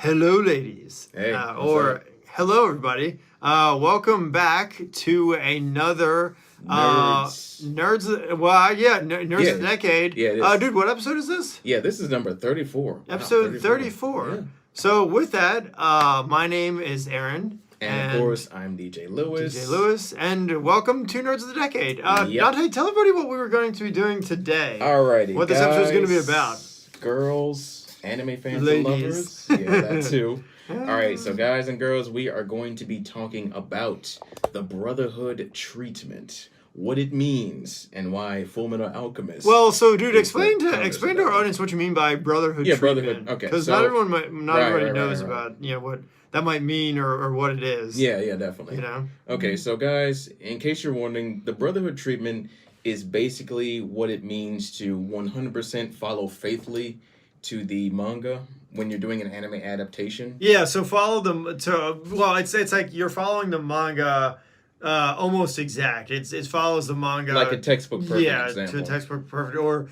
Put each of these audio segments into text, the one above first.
Hello, ladies. Hey, hello, everybody. Welcome back to another Nerdz. Well, yeah, Nerds of the Decade. Yeah, it is. Dude, what episode is this? Yeah, this is number 34. Episode 34. Yeah. So with that, my name is Aaron. And of course, I'm DJ Lewis. And welcome to Nerds of the Decade. Yep. Dante, tell everybody what we were going to be doing today. Alrighty, what this episode is going to be about. Girls, anime fans Ladies. and lovers. Yeah, that too. Alright, so guys and girls, we are going to be talking about the Brotherhood Treatment. What it means and why Fullmetal Alchemist. Well, so dude, explain to our audience what you mean by Brotherhood Treatment. Brotherhood. Okay, because not everybody knows about what that might mean or what it is. Yeah, definitely. You know. Okay, so guys, in case you're wondering, the Brotherhood Treatment is basically what it means to 100% follow faithfully to the manga when you're doing an anime adaptation. Yeah, so follow them it's like you're following the manga almost exact. It follows the manga like a textbook perfect example. To a textbook perfect or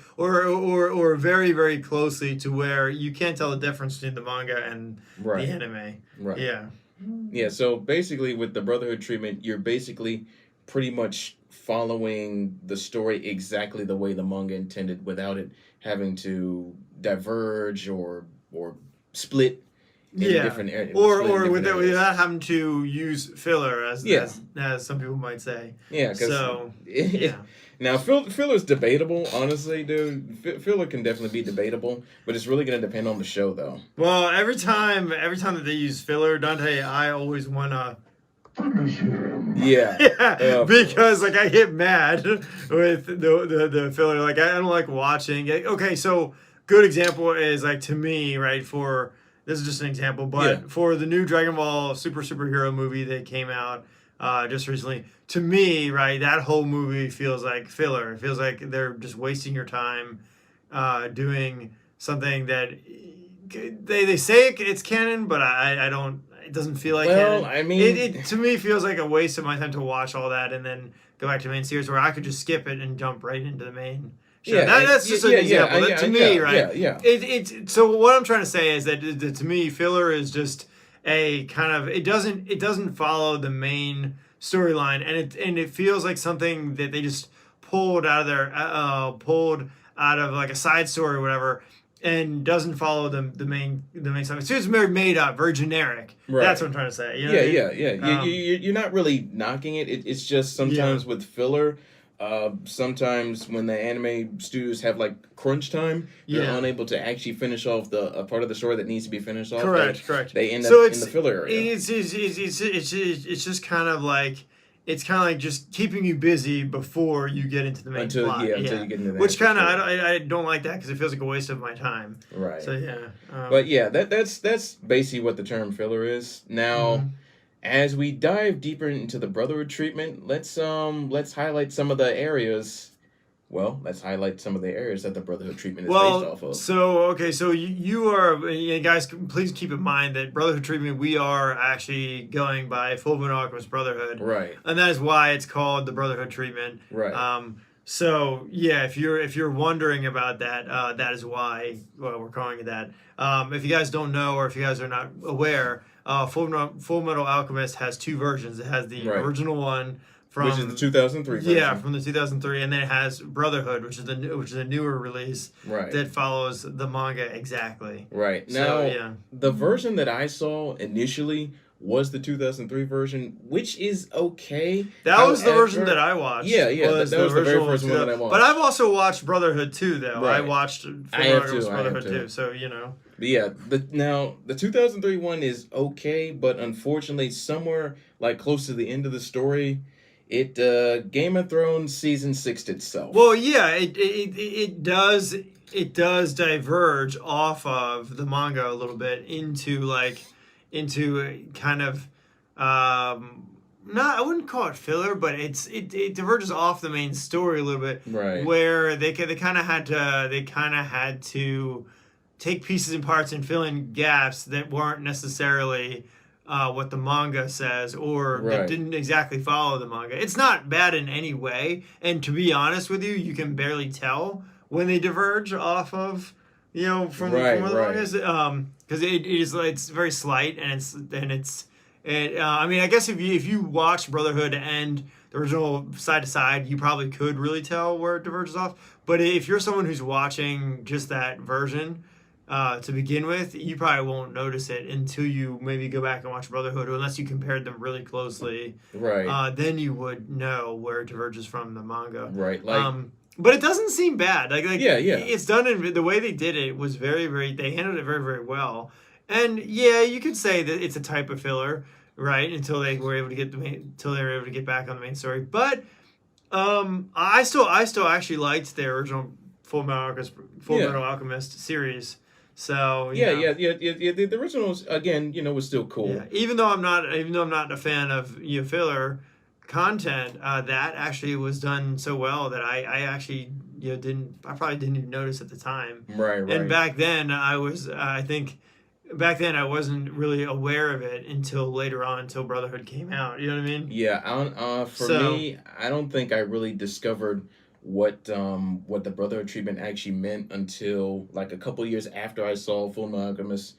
very, very closely to where you can't tell the difference between the manga and the anime. Right. Yeah. Yeah, so basically with the Brotherhood Treatment, you're basically pretty much following the story exactly the way the manga intended without it having to diverge or split in different areas. Or without having to use filler as some people might say. Yeah, so Now, filler's debatable, honestly, dude. Filler can definitely be debatable, but it's really going to depend on the show, though. Well, every time that they use filler, Dante, I always want to punish him. Yeah. Because, like, I get mad with the filler. Like, I don't like watching. Okay, so good example is, like, to me, right, this is just an example, but for the new Dragon Ball superhero movie that came out just recently, to me, right, that whole movie feels like filler. It feels like they're just wasting your time doing something that they say it's canon, but I don't. It doesn't feel like canon. I mean, it to me feels like a waste of my time to watch all that and then go back to the main series where I could just skip it and jump right into the main. Sure. That's just an example. To me, right? So what I'm trying to say is that to me, filler is just a kind of it doesn't follow the main storyline, and it feels like something that they just pulled out of like a side story or whatever, and doesn't follow the main stuff. It's just very made up, very generic. Right. That's what I'm trying to say. You know yeah. You're not really knocking it. It's just sometimes with filler. Sometimes when the anime studios have like crunch time, they're unable to actually finish off a part of the story that needs to be finished off. Correct. They end up in the filler area. It's just kind of like just keeping you busy before you get into the main plot. Until you get into that. Which kind of I don't like that because it feels like a waste of my time. Right. So but yeah, that's basically what the term filler is. Now. As we dive deeper into the Brotherhood Treatment, let's highlight some of the areas. Well, let's highlight some of the areas that the Brotherhood Treatment is based off of. So you are, guys, please keep in mind that Brotherhood Treatment, we are actually going by Fullmetal Alchemist Brotherhood, right? And that is why it's called the Brotherhood Treatment, right? So yeah, if you're wondering about that, that is why we're calling it that. If you guys don't know, or if you guys are not aware. Fullmetal Alchemist has two versions. It has the original one which is the 2003 version. Yeah, from the 2003, and then it has Brotherhood, which is a newer release that follows the manga exactly. Right. Now, the version that I saw initially was the 2003 version, which is okay. That was the version that I watched. Yeah, that was the very first one that I watched. But I've also watched Brotherhood too, though. Right. I watched Brotherhood too, so you know. But yeah, the 2003 one is okay, but unfortunately, somewhere like close to the end of the story, it Game of Thrones season 6'd itself. Well, yeah, it does diverge off of the manga a little bit into kind of I wouldn't call it filler, but it diverges off the main story a little bit, right? Where they kind of had to take pieces and parts and fill in gaps that weren't necessarily what the manga says or that didn't exactly follow the manga. It's not bad in any way, and to be honest with you, you can barely tell when they diverge off of from Right, where the right. manga is, because it's very slight I mean, I guess if you watch Brotherhood and the original side to side, you probably could really tell where it diverges off. But if you're someone who's watching just that version to begin with, you probably won't notice it until you maybe go back and watch Brotherhood, unless you compared them really closely. Right. Then you would know where it diverges from the manga. Right. Like, But it doesn't seem bad. yeah, yeah. It's done in the way they did it was very, very. They handled it very, very well. And yeah, you could say that it's a type of filler, right? Until they were able to get back on the main story. But I still actually liked the original Full Metal Alchemist series. So yeah. The originals again, was still cool. Yeah, even though I'm not a fan of filler content, that actually was done so well that I actually I probably didn't even notice at the time. Right. And back then I think back then I wasn't really aware of it until later on, until Brotherhood came out. You know what I mean? Yeah. For me, I don't think I really discovered what the Brotherhood treatment actually meant until like a couple years after I saw Full Metal Alchemist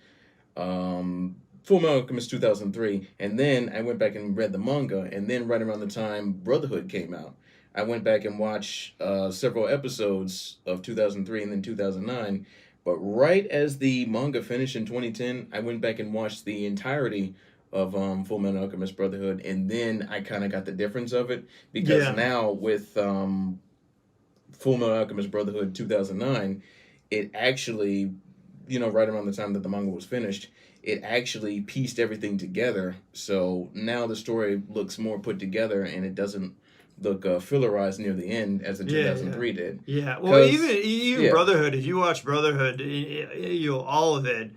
2003, and then I went back and read the manga, and then right around the time Brotherhood came out, I went back and watched several episodes of 2003 and then 2009. But right as the manga finished in 2010, I went back and watched the entirety of Full Metal Alchemist Brotherhood, and then I kind of got the difference of it, because now with Full Metal Alchemist Brotherhood 2009, it actually, right around the time that the manga was finished, it actually pieced everything together. So now the story looks more put together, and it doesn't look fillerized near the end as the 2003 did. Yeah, well, even Brotherhood, if you watch Brotherhood, all of it,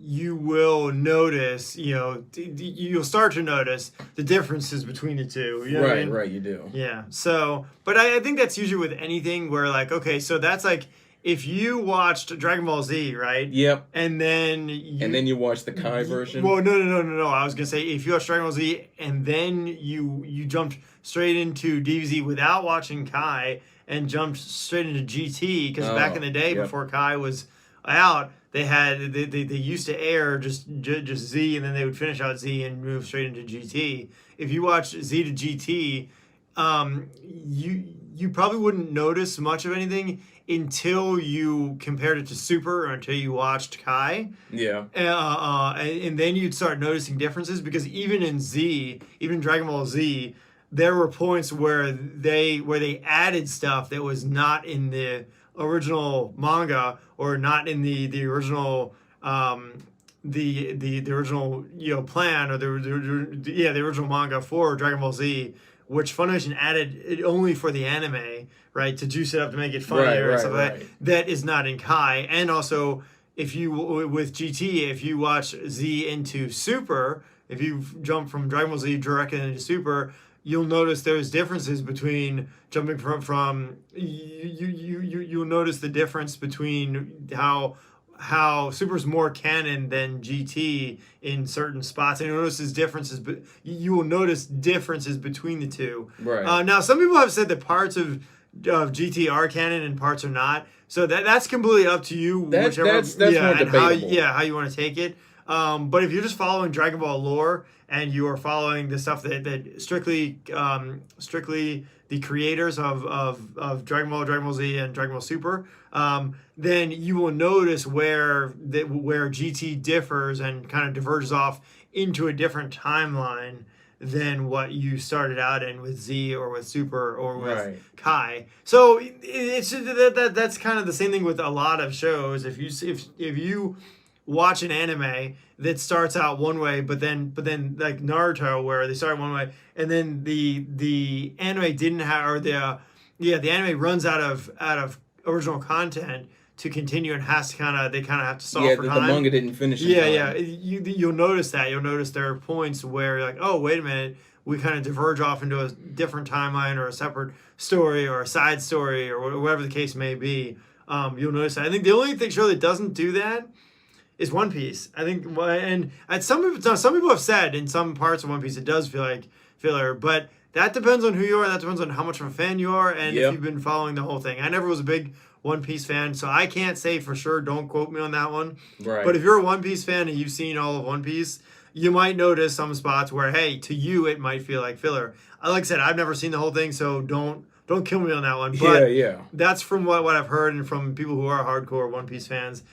you will notice, you'll start to notice the differences between the two. You know what I mean? Right, you do. Yeah. So, but I think that's usually with anything where okay, so that's like if you watched Dragon Ball Z, right? Yep. And then you watch the Kai version. Well, no. I was gonna say if you watched Dragon Ball Z and then you jumped straight into DBZ without watching Kai and jumped straight into GT, because back in the day before Kai was out, they used to air just Z, and then they would finish out Z and move straight into GT. If you watch Z to GT, you probably wouldn't notice much of anything until you compared it to Super, or until you watched Kai. Yeah. And then you'd start noticing differences, because even in Dragon Ball Z, there were points where they added stuff that was not in the original manga, or not in the original the original plan, or the original manga for Dragon Ball Z, which Funimation added it only for the anime, right, to juice it up to make it funnier and stuff like that. That is not in Kai. And also, if you with GT, if you watch Z into Super, if you jump from Dragon Ball Z directly into Super, you'll notice there's differences between jumping from you'll notice the difference between how Super's more canon than GT in certain spots, and you will notice differences between the two. Right. Now, some people have said that parts of GT are canon and parts are not. So that's completely up to you. That's more debatable. How you want to take it. But if you're just following Dragon Ball lore, and you are following the stuff that strictly the creators of Dragon Ball Z, and Dragon Ball Super, then you will notice where GT differs and kind of diverges off into a different timeline than what you started out in with Z, or with Super, or with Kai. So it's that's kind of the same thing with a lot of shows. If you watch an anime that starts out one way, but then like Naruto, where they start one way, and then the anime didn't have, or the anime runs out of original content to continue, and they kind of have to stall for time. The manga didn't finish. You'll notice that. You'll notice there are points where you're like, oh, wait a minute, we kind of diverge off into a different timeline, or a separate story, or a side story, or whatever the case may be. You'll notice that. I think the only show that doesn't do that is One Piece. I think, and some people have said in some parts of One Piece it does feel like filler, but that depends on who you are. That depends on how much of a fan you are and Yep. if you've been following the whole thing. I never was a big One Piece fan, so I can't say for sure. Don't quote me on that one. Right. But if you're a One Piece fan and you've seen all of One Piece, you might notice some spots where, hey, to you it might feel like filler. Like I said, I've never seen the whole thing, so don't kill me on that one. But yeah. that's from what I've heard and from people who are hardcore One Piece fans.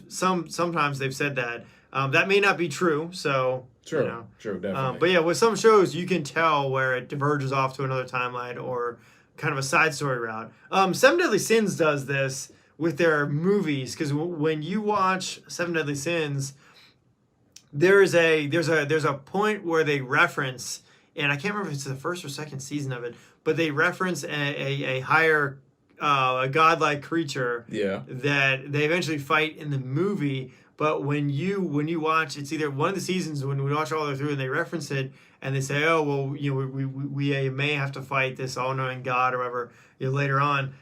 Sometimes they've said that. That may not be true, so True. you know. True, definitely. But yeah, with some shows you can tell where it diverges off to another timeline or kind of a side story route. Seven Deadly Sins does this with their movies because when you watch Seven Deadly Sins, there's a point where they reference, and I can't remember if it's the first or second season of it, but they reference a higher a godlike creature that they eventually fight in the movie. But when you watch, it's either one of the seasons when we watch all the way through and they reference it and they say, oh well, you know, we may have to fight this all-knowing god or whatever, you know, later on.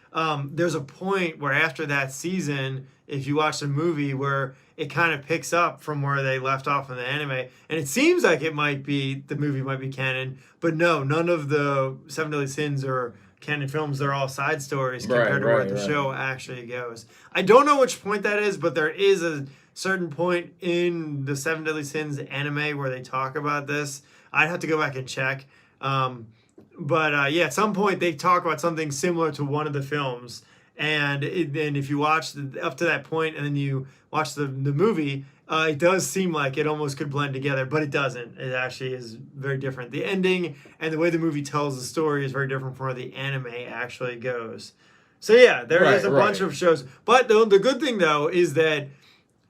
There's a point where after that season, if you watch the movie, where it kind of picks up from where they left off in the anime, and it seems like the movie might be canon, but no, none of the Seven Deadly Sins are canon films. They're all side stories compared to where the show actually goes. I don't know which point that is, but there is a certain point in the Seven Deadly Sins anime where they talk about this. I'd have to go back and check. But yeah, at some point they talk about something similar to one of the films. And then if you watch up to that point and then you watch the movie, it does seem like it almost could blend together, but it doesn't. It actually is very different. The ending and the way the movie tells the story is very different from where the anime actually goes. So yeah, there is a bunch of shows. But the good thing, though, is that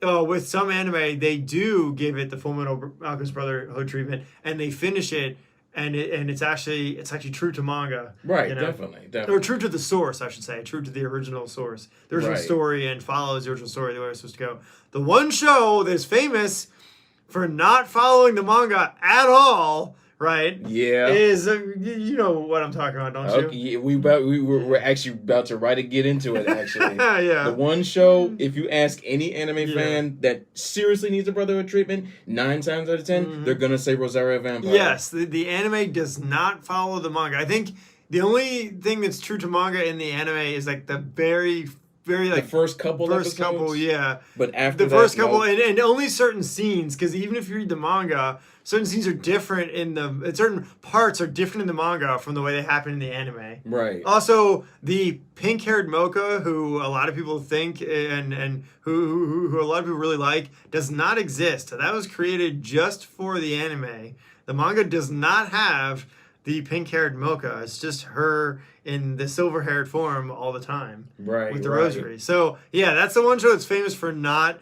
with some anime, they do give it the Full Metal Alchemist Brotherhood treatment, and they finish it, and it's actually true to manga. Right, you know? definitely. Or true to the source, I should say. True to the original source. The original story, and follows the original story the way it's supposed to go. The one show that's famous for not following the manga at all, right? Yeah. Is, you know what I'm talking about, don't you? Okay, yeah, we're actually about to get into it, actually. Yeah. The one show, if you ask any anime fan that seriously needs a Brotherhood treatment, 9 times out of 10, they're going to say Rosario Vampire. Yes, the anime does not follow the manga. I think the only thing that's true to manga in the anime is like the very like the first couple episodes, yeah. But after the first couple, and only certain scenes, because even if you read the manga, certain scenes are different certain parts are different in the manga from the way they happen in the anime. Right. Also, the pink-haired mocha, who a lot of people think and who a lot of people really like, does not exist. That was created just for the anime. The manga does not have the pink-haired mocha. It's just her in the silver-haired form all the time. Right. With the rosary. So, yeah, that's the one show that's famous for not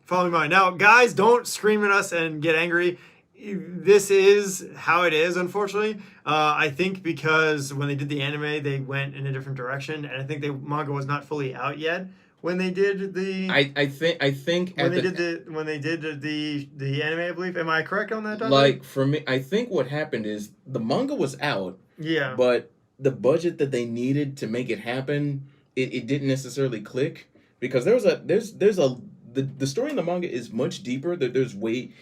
following mine. Now, guys, don't scream at us and get angry. This is how it is, unfortunately. I think because when they did the anime, they went in a different direction, and I think the manga was not fully out yet when they did the. I think when they did the anime, I believe. Am I correct on that, Doctor? Like, for me, I think what happened is the manga was out. Yeah. But the budget that they needed to make it happen, it didn't necessarily click, because the story in the manga is much deeper. Tsukune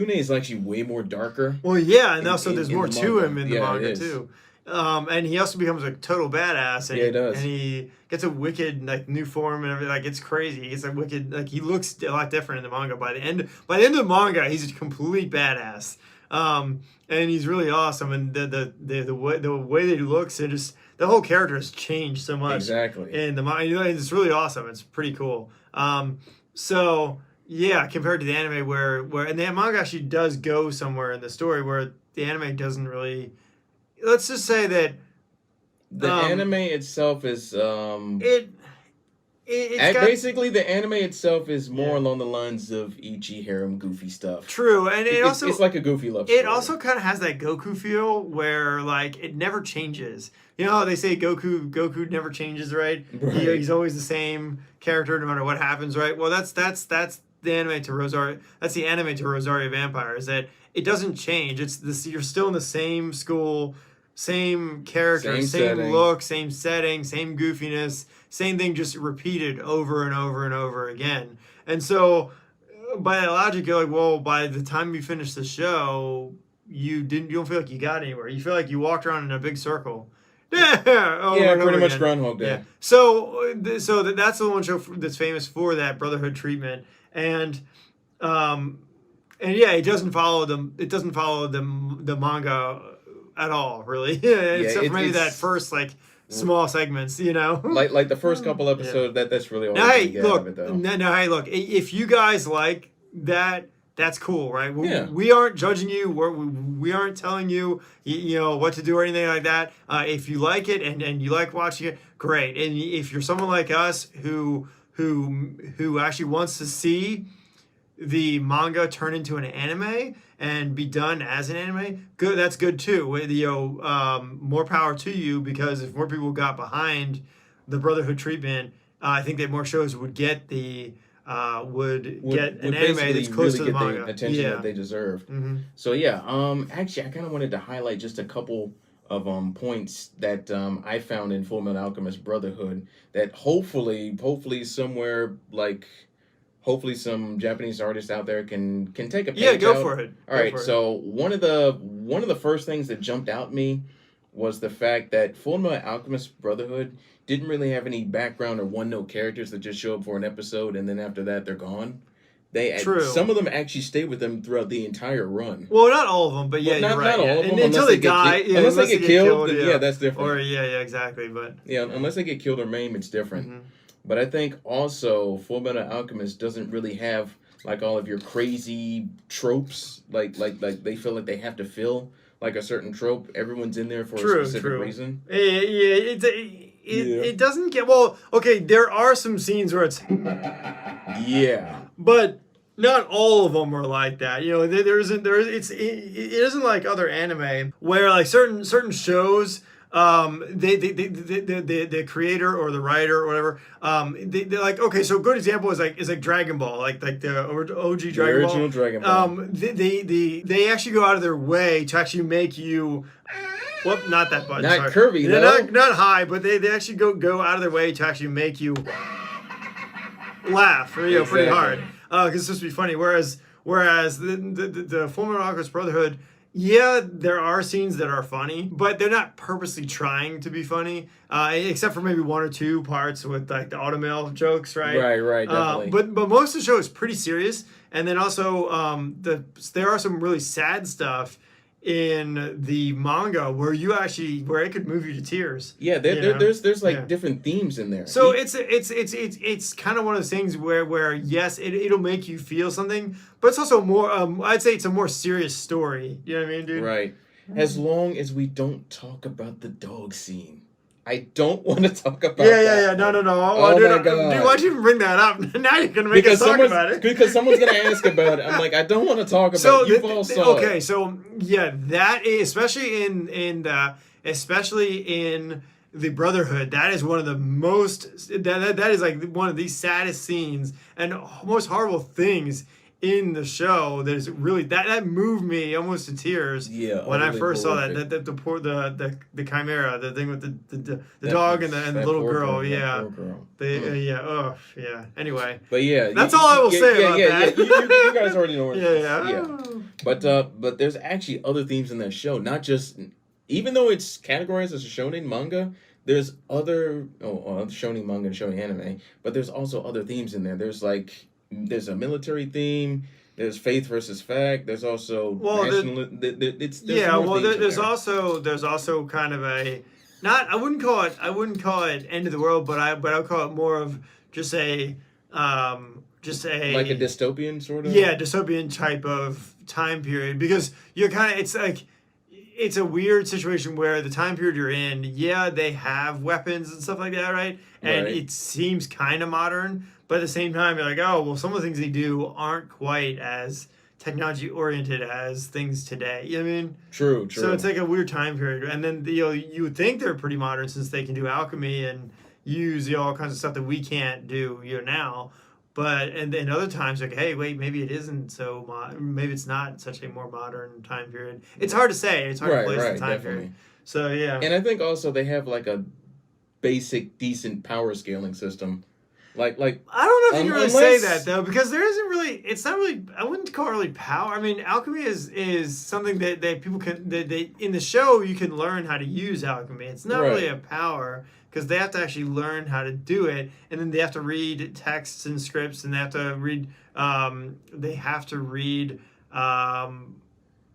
is actually way more darker. Well, yeah, and also there's more to him in the manga it too. And he also becomes a total badass. And he does. And he gets a wicked new form and everything. Like, it's crazy. He's like wicked. Like, he looks a lot different in the manga. By the end of the manga, he's a complete badass. And he's really awesome. And the way that he looks, and just the whole character has changed so much. Exactly. In the manga, it's really awesome. It's pretty cool. So. Yeah, compared to the anime where and the manga actually does go somewhere in the story where the anime doesn't really. Let's just say that the anime itself is basically the anime itself is more along the lines of Ichi harem goofy stuff. True, and it's like a goofy love story. It also kind of has that Goku feel where like it never changes. You know how they say Goku never changes, right? He's always the same character no matter what happens, right? Well, that's the anime to Rosario. That's the anime to Rosario Vampire. Is that it doesn't change. It's this. You're still in the same school, same character, same look, same setting, same goofiness, same thing, just repeated over and over and over again. And so, by that logic, you're like, well, by the time you finish the show, you don't feel like you got anywhere. You feel like you walked around in a big circle. Yeah, pretty much Groundhog Day. Yeah. So that's the one show that's famous for that Brotherhood treatment, um, and yeah, it doesn't follow them. It doesn't follow the manga at all, really. Except for maybe that first like small segments, like the first couple episodes. That's really all. Now, hey, look, hey, look. If you guys like that, that's cool, right? We aren't judging you. We aren't telling you, what to do or anything like that. If you like it and you like watching it, great. And if you're someone like us who actually wants to see the manga turn into an anime and be done as an anime, good. That's good too. More power to you, because if more people got behind the Brotherhood treatment, I think that more shows would get the. Would get an anime that's close to the manga. The attention that they deserve. Mm-hmm. So actually, I kind of wanted to highlight just a couple of points that I found in Fullmetal Alchemist Brotherhood that hopefully somewhere hopefully some Japanese artists out there can take a page Yeah, go out. for it. All right, so one of the first things that jumped out at me was the fact that Fullmetal Alchemist Brotherhood didn't really have any background or one-note characters that just show up for an episode and then after that they're gone. Some of them actually stay with them throughout the entire run. Well, not all of them, but yeah, you're right. Not all of them, until they die. Unless they get killed, then, that's different. Or exactly. But unless they get killed or maimed, it's different. Mm-hmm. But I think also Fullmetal Alchemist doesn't really have like all of your crazy tropes, like they feel like they have to fill like a certain trope. Everyone's in there for a specific reason. It doesn't get okay. There are some scenes where it's but not all of them are like that. It isn't like other anime where like certain shows. The creator or the writer or whatever, they're like, okay, so a good example is like Dragon Ball, like the OG Dragon Ball. Original Dragon Ball. They actually go out of their way to actually make you. Well, not that button. Not curvy, though. Not high, but they actually go out of their way to actually make you laugh, pretty hard, because it's supposed to be funny. Whereas the Fullmetal Alchemist Brotherhood. Yeah, there are scenes that are funny, but they're not purposely trying to be funny, except for maybe one or two parts with like the automail jokes, right? Right, definitely. But most of the show is pretty serious, and then also there are some really sad stuff in the manga where it could move you to tears. Yeah, there's different themes in there. So it's kind of one of those things where yes, it'll make you feel something, but it's also more I'd say it's a more serious story. You know what I mean, dude? Right. As long as we don't talk about the dog scene. I don't want to talk about that. Yeah. No. Oh, dude, my God. Dude, why'd you even bring that up? Now you're going to make us talk about it. Because someone's going to ask about it. I'm like, I don't want to talk about it. You've all saw it. Okay, so, yeah, that is, especially in the Brotherhood, that is one of the most, that is like one of the saddest scenes and most horrible things in the show. There's really that moved me almost to tears. Yeah, when I first saw that the chimera, the thing with the dog and the little girl. Yeah, Anyway, but yeah, that's all I will say about that. You guys already know. Yeah. But there's actually other themes in that show. Not just, even though it's categorized as a shonen manga, there's other shonen manga and shonen anime. But there's also other themes in there. There's a military theme. There's faith versus fact. There's also there's also kind of a I wouldn't call it end of the world, but I'll call it more of just a like a dystopian sort of dystopian type of time period, because you're kind of it's a weird situation where the time period you're in, they have weapons and stuff like that, right? And it seems kind of modern. But at the same time, you're like, oh, well, some of the things they do aren't quite as technology-oriented as things today. You know what I mean? True. So it's like a weird time period. And then, you would think they're pretty modern since they can do alchemy and use, all kinds of stuff that we can't do, now. But, and then other times, like, hey, wait, maybe it isn't so maybe it's not such a more modern time period. It's hard to say. It's hard to place the time period. So, yeah. And I think also they have, like, a basic, decent power scaling system. Like I don't know if you can really say unless that though, because there isn't really. It's not really. I wouldn't call it really power. I mean, alchemy is something that people can. They in the show you can learn how to use alchemy. It's not really a right. power because they have to actually learn how to do it, and then they have to read texts and scripts, and they have to read. They have to read.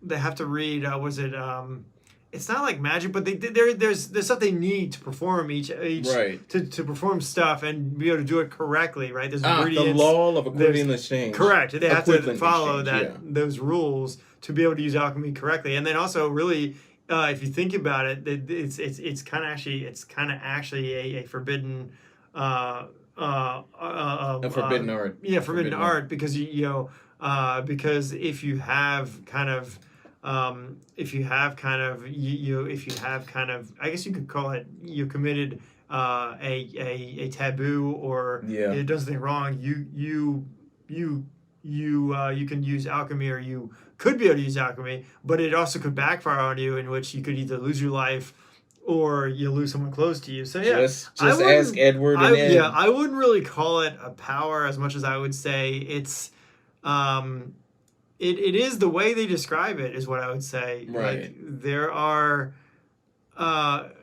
They have to read. Was it? It's not like magic, but there's stuff they need to perform each Right. to perform stuff and be able to do it correctly, right? There's The ingredients. law of equivalent exchange. Correct. They have to Equivalent follow exchange, that those rules to be able to use alchemy correctly, and then also really, if you think about it, it's kind of actually a forbidden. A forbidden art. Yeah, forbidden art because because if you have kind of I guess you could call it you committed a taboo or it does something wrong, you can use alchemy, or you could be able to use alchemy, but it also could backfire on you, in which you could either lose your life or you lose someone close to you. So just ask Edward and Ed. Yeah, I wouldn't really call it a power as much as I would say it's it is the way they describe it is what I would say. Right. Like there are I'm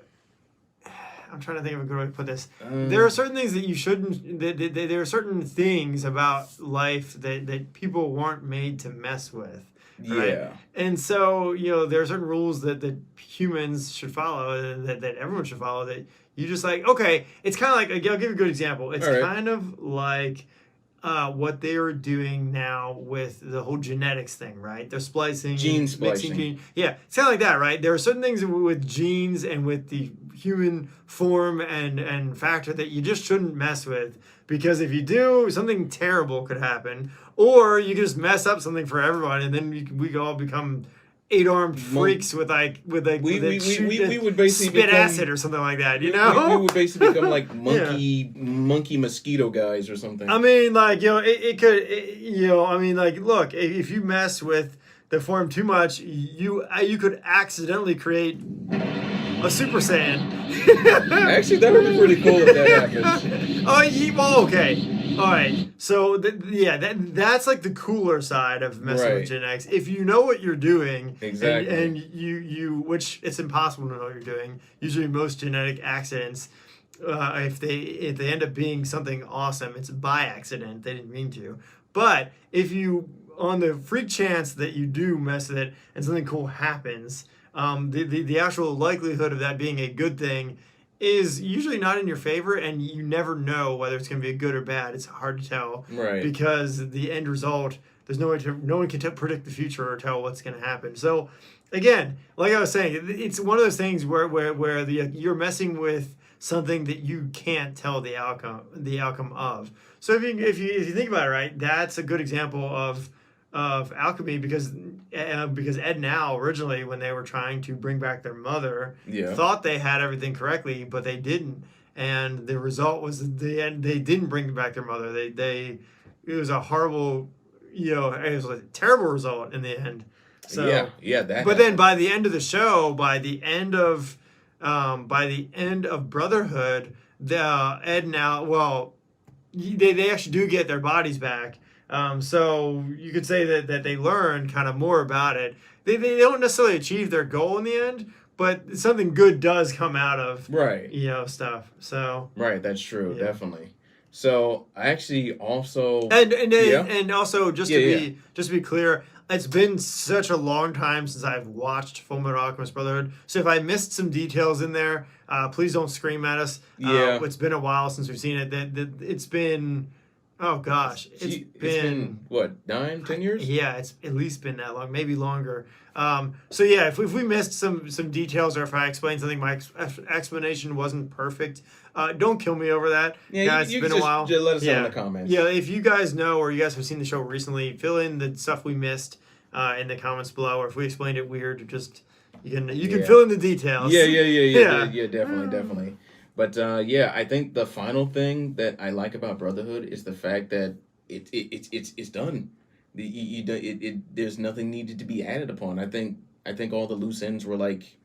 trying to think of a good way to put this. There are certain things that you shouldn't. There are certain things about life that people weren't made to mess with. Right? Yeah. And so there are certain rules that humans should follow, that everyone should follow. That you just like. Okay, it's kind of like, I'll give you a good example. It's kind of like what they are doing now with the whole genetics thing, right? They're splicing, gene splicing. Mixing yeah, it's kind of like that, right? There are certain things with genes and with the human form and factor that you just shouldn't mess with, because if you do, something terrible could happen, or you can just mess up something for everyone, and then we could all become 8-armed freaks with we would basically spit become acid or something like that, we would basically become like monkey mosquito guys or something. I mean, like, it could, I mean, like, look, if you mess with the form too much, you could accidentally create a Super Saiyan. Actually, that would be pretty cool if that happens. Well, okay. All right. So, that's like the cooler side of messing with genetics. If you know what you're doing, exactly, and you which it's impossible to know what you're doing. Usually, most genetic accidents, if they end up being something awesome, it's by accident. They didn't mean to. But if you, on the freak chance that you do mess with it and something cool happens, the actual likelihood of that being a good thing is usually not in your favor, and you never know whether it's going to be good or bad. It's hard to tell, right? Because the end result, there's no one can predict the future or tell what's going to happen. So, again, like I was saying, it's one of those things where you're messing with something that you can't tell the outcome of. So if you think about it, right, that's a good example of alchemy, because Ed and Al originally, when they were trying to bring back their mother, thought they had everything correctly, but they didn't, and the result was at the end they didn't bring back their mother. It was a horrible, it was a terrible result in the end. So that. But then by the end of the show, by the end of Brotherhood, Ed and Al, they actually do get their bodies back. So you could say that they learn kind of more about it. They don't necessarily achieve their goal in the end, but something good does come out of stuff. So that's true, definitely. So I actually also and also just to be clear, it's been such a long time since I've watched Fullmetal Alchemist Brotherhood. So if I missed some details in there, please don't scream at us. It's been a while since we've seen it. It's been. Oh gosh, it's been what, 9-10 years? Yeah, it's at least been that long, maybe longer. So yeah, if we missed some details, or if I explained something, my explanation wasn't perfect, don't kill me over that. Yeah, it's been a while. Just let us know in the comments. Yeah, if you guys know, or you guys have seen the show recently, fill in the stuff we missed in the comments below, or if we explained it weird, just you can fill in the details. Yeah, definitely. But I think the final thing that I like about Brotherhood is the fact that it's done. There's nothing needed to be added upon. I think all the loose ends were like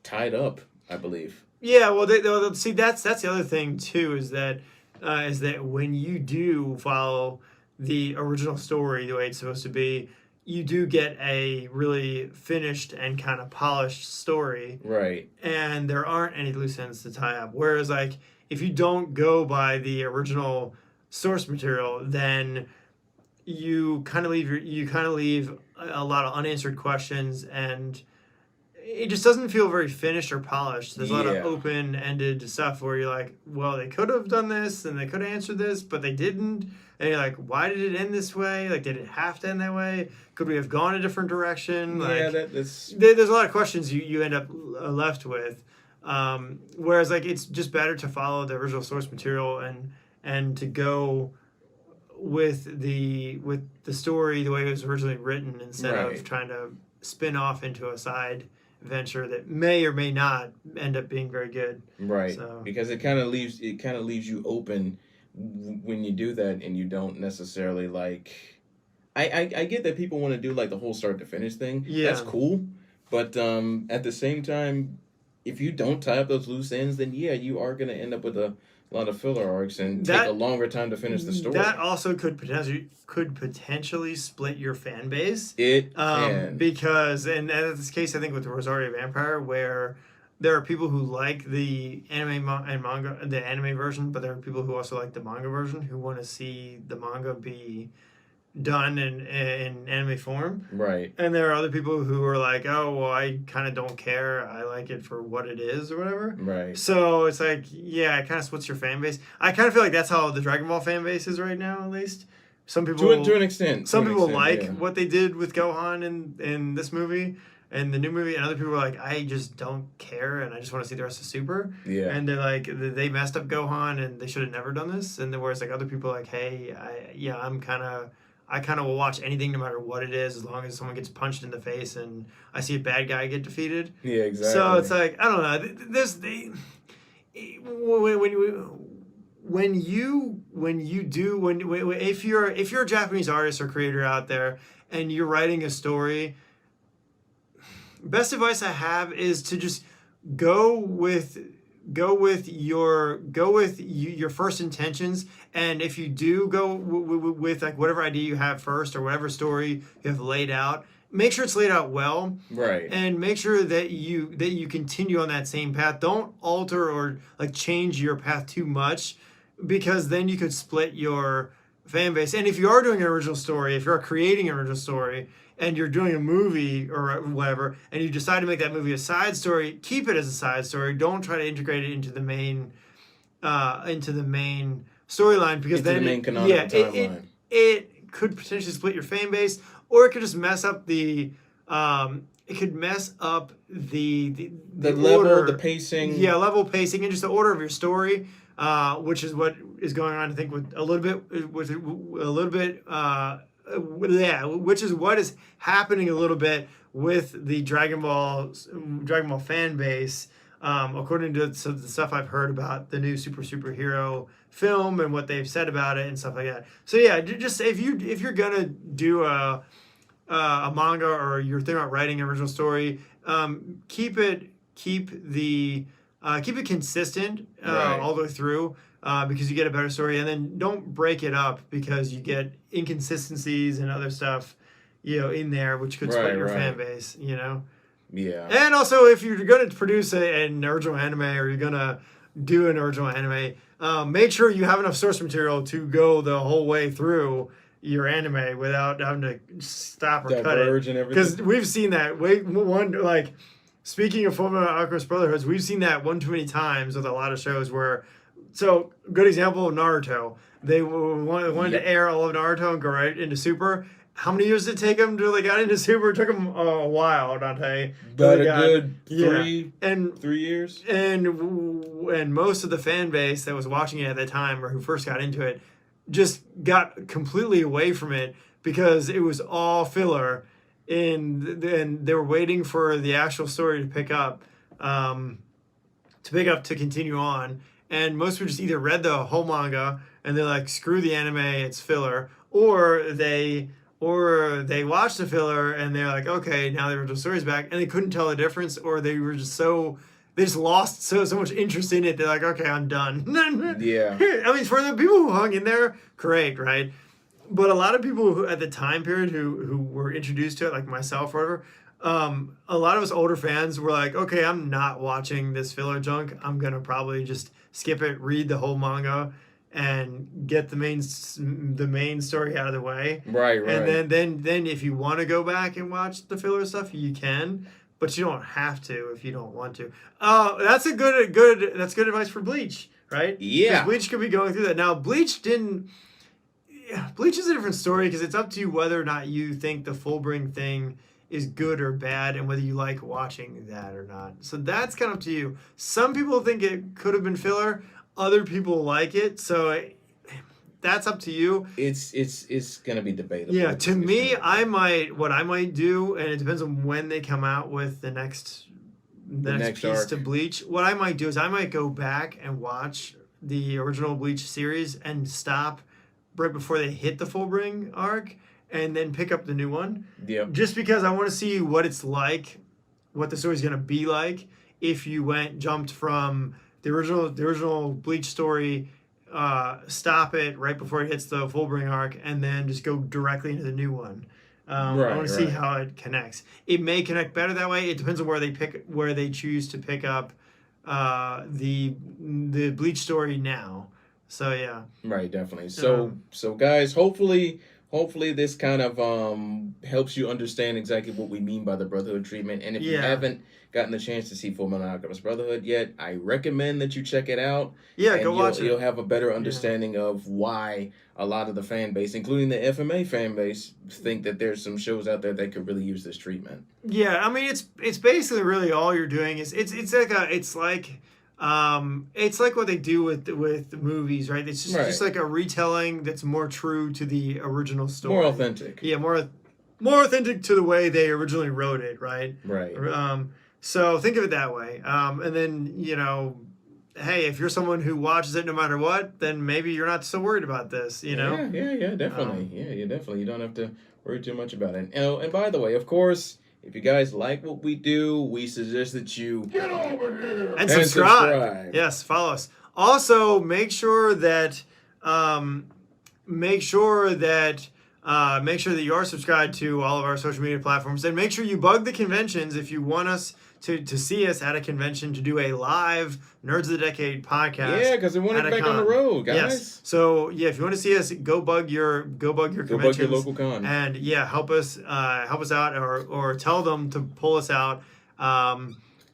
tied up, I believe. Yeah, well, see, that's the other thing too, is that is that when you do follow the original story the way it's supposed to be, you do get a really finished and kind of polished story. Right. And there aren't any loose ends to tie up. Whereas, like, if you don't go by the original source material, then you kind of leave a lot of unanswered questions, and it just doesn't feel very finished or polished. There's a lot of open-ended stuff where you're like, well, they could have done this and they could have answered this, but they didn't. And you're like, why did it end this way? Like, did it have to end that way? Could we have gone a different direction? Like, that's... There's a lot of questions you end up left with. Whereas, like, it's just better to follow the original source material and to go with the story the way it was originally written, instead of trying to spin off into a side venture that may or may not end up being very good. Right. So. Because it kind of leaves you open when you do that, and you don't necessarily like. I get that people want to do like the whole start to finish thing. Yeah. That's cool, but at the same time, if you don't tie up those loose ends, then you are going to end up with a lot of filler arcs and take a longer time to finish the story. That also could potentially split your fan base. It can. Because, and in this case, I think with Rosario Vampire, where there are people who like the anime and manga, the anime version, but there are people who also like the manga version, who want to see the manga be done in anime form. Right. And there are other people who are like, oh, well, I kind of don't care. I like it for what it is or whatever. Right. So it's like, yeah, it kind of splits your fan base. I kind of feel like that's how the Dragon Ball fan base is right now, at least. Some people... To an extent. Some people like what they did with Gohan in this movie and the new movie, and other people are like, I just don't care, and I just want to see the rest of Super. Yeah. And they're like, they messed up Gohan, and they should have never done this. And then whereas like other people are like, hey, I kind of will watch anything no matter what it is, as long as someone gets punched in the face and I see a bad guy get defeated. Yeah, exactly. So it's like, I don't know. If you're a Japanese artist or creator out there and you're writing a story, best advice I have is to just go with your first intentions, and if you do go with like whatever idea you have first or whatever story you have laid out, make sure it's laid out well, right? And make sure that you continue on that same path. Don't alter or like change your path too much, because then you could split your fan base. And if you are doing an original story, if you're creating an original story and you're doing a movie or whatever, and you decide to make that movie a side story, keep it as a side story. Don't try to integrate it into the main storyline, because then it could potentially split your fan base, or it could just mess up the the level, order, the pacing. Yeah, level pacing, and just the order of your story, which is what is going on. I think with a little bit. Which is what is happening a little bit with the Dragon Ball fan base, according to the stuff I've heard about the new superhero film and what they've said about it and stuff like that. So yeah, just if you're gonna do a manga, or you're thinking about writing an original story, keep it consistent all the way through. Because you get a better story, and then don't break it up because you get inconsistencies and other stuff, in there, which could split your fan base, Yeah. And also, if you're going to produce an original anime, or you're going to do an original anime, make sure you have enough source material to go the whole way through your anime without having to stop or cut it. Because we've seen that. Speaking of Fullmetal Alchemist Brotherhoods, we've seen that one too many times with a lot of shows where. So, good example of Naruto. They wanted to air all of Naruto and go right into Super. How many years did it take them until they got into Super? It took them a while, Dante. But a good 3 years. And most of the fan base that was watching it at that time, or who first got into it, just got completely away from it because it was all filler. And they were waiting for the actual story to pick up, to continue on. And most people just either read the whole manga and they're like, screw the anime, it's filler, or they watched the filler and they're like, okay, now the original story's back, and they couldn't tell the difference, or they they just lost so much interest in it. They're like, okay, I'm done. Yeah. I mean, for the people who hung in there, great, right? But a lot of people who at the time period who were introduced to it, like myself or whatever, a lot of us older fans were like, okay, I'm not watching this filler junk. I'm gonna probably just skip it, read the whole manga, and get the main story out of the way. Right. And then if you want to go back and watch the filler stuff, you can, but you don't have to if you don't want to. That's good advice for Bleach, right? Yeah. Bleach could be going through that. Now, Bleach is a different story because it's up to you whether or not you think the Fullbring thing is good or bad and whether you like watching that or not. So that's kind of up to you. Some people think it could have been filler. Other people like it. So that's up to you. It's gonna be debatable. Yeah, to me, what I might do, and it depends on when they come out with the next piece arc to Bleach. What I might do is I might go back and watch the original Bleach series and stop right before they hit the Fullbring arc, and then pick up the new one. Yeah. Just because I want to see what it's like, what the story's gonna be like if you jumped from the original Bleach story, stop it right before it hits the Fullbring arc, and then just go directly into the new one. I want to see how it connects. It may connect better that way. It depends on where they choose to pick up the Bleach story now. So yeah. Right, definitely. So guys, hopefully this kind of helps you understand exactly what we mean by the Brotherhood treatment. And if you haven't gotten the chance to see Fullmetal Alchemist Brotherhood yet, I recommend that you check it out. Yeah, go watch it. You'll have a better understanding of why a lot of the fan base, including the FMA fan base, think that there's some shows out there that could really use this treatment. Yeah, I mean it's basically really all you're doing is it's like what they do with the movies, right? It's just like a retelling that's more true to the original story. More authentic. Yeah, more authentic to the way they originally wrote it, right? Right. So think of it that way. And then, hey, if you're someone who watches it no matter what, then maybe you're not so worried about this, Yeah, definitely. You don't have to worry too much about it. And by the way, of course, if you guys like what we do, we suggest that you get over here and subscribe. Yes, follow us. Also, make sure that you are subscribed to all of our social media platforms, and make sure you bug the conventions if you want us to see us at a convention to do a live Nerds of the Decade podcast. Yeah, because we want it back on the road, guys. Yes. So yeah, if you want to see us, go bug your conventions. Go bug your local con. And yeah, help us out or tell them to pull us out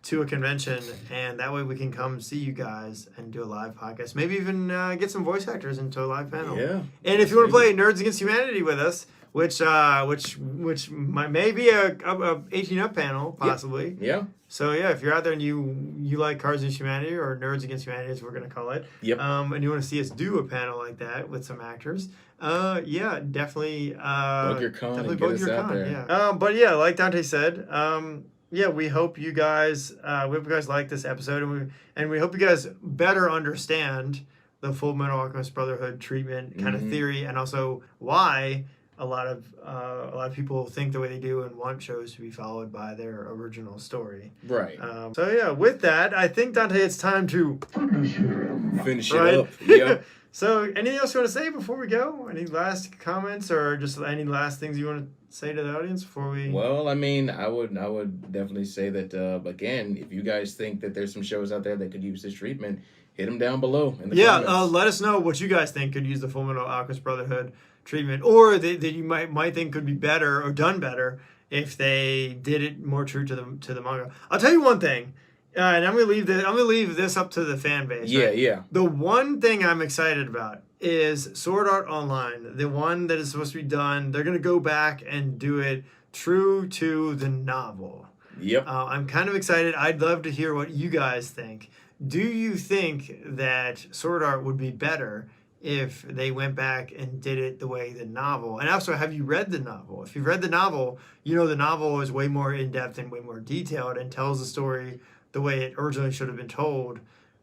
to a convention, and that way we can come see you guys and do a live podcast. Maybe even get some voice actors into a live panel. Yeah. And if you want to play Nerds Against Humanity with us, which may be a 18 up panel possibly. Yeah. So yeah, if you're out there and you like Cards Against Humanity or Nerds Against Humanity as we're gonna call it, and you want to see us do a panel like that with some actors, definitely bug your con and get us out there. Yeah. But yeah, like Dante said, we hope you guys like this episode, and we hope you guys better understand the Fullmetal Alchemist Brotherhood treatment kind of theory, and also why a lot of people think the way they do and want shows to be followed by their original story. Right. So yeah, with that, I think, Dante, it's time to finish it up. Yeah. So anything else you want to say before we go? Any last comments or just any last things you want to say to the audience before we? Well, I mean, I would definitely say that again, if you guys think that there's some shows out there that could use this treatment, hit them down below in the comments. Let us know what you guys think could use the Fullmetal Alchemist Brotherhood treatment, or that you might think could be better or done better if they did it more true to the manga. I'll tell you one thing, and I'm gonna leave this up to the fan base. Yeah, right? yeah. The one thing I'm excited about is Sword Art Online, the one that is supposed to be done. They're gonna go back and do it true to the novel. Yep. I'm kind of excited. I'd love to hear what you guys think. Do you think that Sword Art would be better if they went back and did it the way the novel? And also, have you read the novel? If you've read the novel, you know the novel is way more in-depth and way more detailed and tells the story the way it originally should have been told,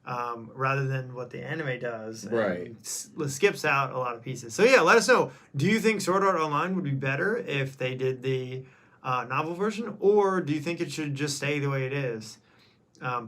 rather than what the anime does. Right. Skips out a lot of pieces. So yeah, let us know. Do you think Sword Art Online would be better if they did the novel version, or do you think it should just stay the way it is?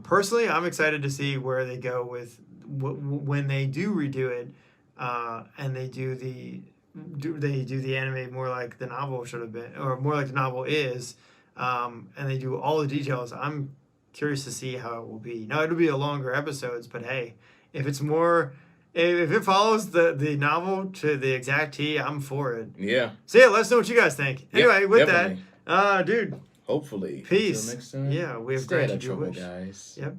Personally, I'm excited to see where they go with when they do redo it, and they do the anime more like the novel should have been, or more like the novel is, and they do all the details. I'm curious to see how it will be. Now it'll be a longer episodes, but hey, if it's more, if it follows the novel to the exact T, I'm for it. Yeah. So yeah, let us know what you guys think. Anyway, with definitely. that, dude. Hopefully. Peace. Until next time. Yeah, we have Stay out granted of your trouble, wish. guys. Yep.